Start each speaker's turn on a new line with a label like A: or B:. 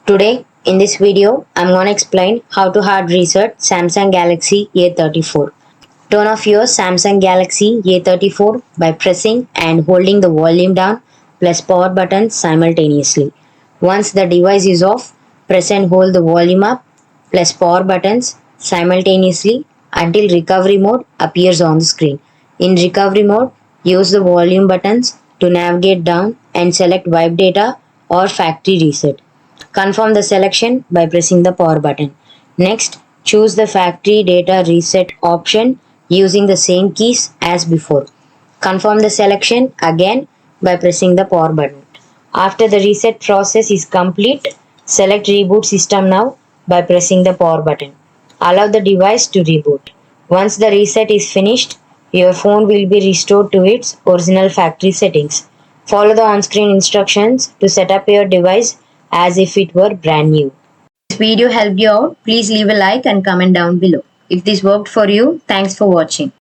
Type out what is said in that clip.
A: Today, in this video, I'm gonna explain how to hard reset Samsung Galaxy A34. Turn off your Samsung Galaxy A34 by pressing and holding the volume down plus power buttons simultaneously. Once the device is off, press and hold the volume up plus power buttons simultaneously until recovery mode appears on the screen. In recovery mode, use the volume buttons to navigate down and select wipe data or factory reset. Confirm the selection by pressing the power button. Next, choose the factory data reset option using the same keys as before. Confirm the selection again by pressing the power button. After the reset process is complete, select reboot system now by pressing the power button. Allow the device to reboot. Once the reset is finished, your phone will be restored to its original factory settings. Follow the on-screen instructions to set up your device as if it were brand new. If this video helped you out, please leave a like and comment down below. If this worked for you, thanks for watching.